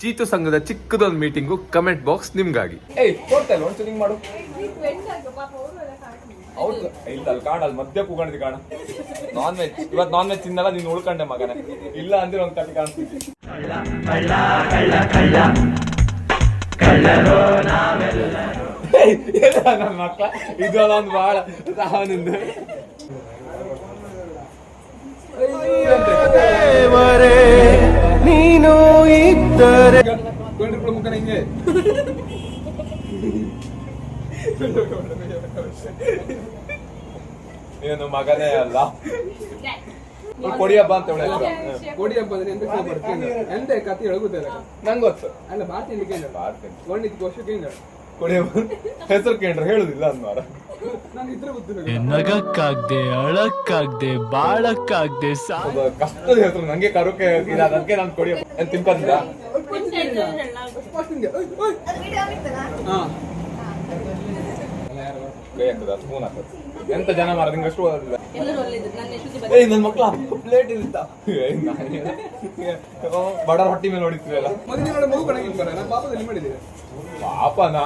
ಚೀತು ಸಂಘದ ಚಿಕ್ಕದೊಂದು meeting comment box ನಿಮ್ಗಾಗಿ. ಕೊಡ್ತಾ ಇಲ್ಲ ಒಂಚೂರು ಹಿಂಗ್ ಮಾಡು. ಹೌದು ಇಲ್ಲ ಅಲ್ಲಿ ಕಾಣ ಅಲ್ಲಿ ಮಧ್ಯ ಕೂಗಣಿದ್ ಕಾಣ. ನಾನ್ ವೆಜ್ ಇವತ್ತು ನಾನ್ ವೆಜ್ ತಿನ್ನಲ್ಲ, ನೀನು ಉಳ್ಕೊಂಡೆ ಮಗನೇ. ಇಲ್ಲ ಅಂದ್ರೆ ಒಂದ್ ಕಟ್ಟಿ ಕಾಣಿಸ್ತೀವಿ. ನನ್ನ ಮಕ್ಳ ಇದೆಲ್ಲ ಒಂದು ಬಾಳ ಸಾವನಿಂದ ನೀನು ಇದ್ದರೆ ಮುಖನ ಹಿಂಗೆ ಏನು ಮಗನೇ ಅಲ್ಲ. ಕೊಡಿ ಹಬ್ಬ ಅಂತ ಕೊಡಿ ಹಬ್ಬ ಎಂತ ಕತೆ ಹೇಳುಗುತ್ತಲ್ಲ ನಂಗೆ ಗೊತ್ತು. ಅಲ್ಲ ಬಾರ್ತೀನಿ ಕೊಂಡಿದ್ ವರ್ಷಕ್ಕೆ ಕೊಡಿ ಹಬ್ಬ ಹೆಸರು ಕೇಂದ್ರ ಹೇಳುದಿಲ್ಲ ಅಂದ್ಮಾರ. ನಾನು ಇದ್ರೆ ಗೊತ್ತಿಲ್ಲ. ನಗಕ್ಕಾಗ್ದೆ ಅಳಕ್ಕಾಗ್ದೆ ಬಾಳಕ್ಕಾಗ್ದೆ ಕಷ್ಟದ ಹೆಸರು ನಂಗೆ ಕರೋಕೆ ಅದಕ್ಕೆ ನಾನು ಕೊಡಿ ಹಬ್ಬ ತಿನ್ಕೊಂಡ. ಸ್ಪೂನ್ ಹಾಕೋದು ಎಂತ ಜನ ಮಾರ ನಿಂಗಷ್ಟು ಓದಿಲ್ಲ. ನನ್ ಮಕ್ಳ ಪ್ಲೇಟ್ ಇರುತ್ತ ಬಡ ಹೊಟ್ಟಿ ಮೇಲೆ ಹೊಡಿತೀವಲ್ಲ. ಮಗು ಕಣಗಿಲ್ಲ ಪಾಪದಲ್ಲಿ ಮಾಡಿದ್ದೀವಿ ಪಾಪನಾ.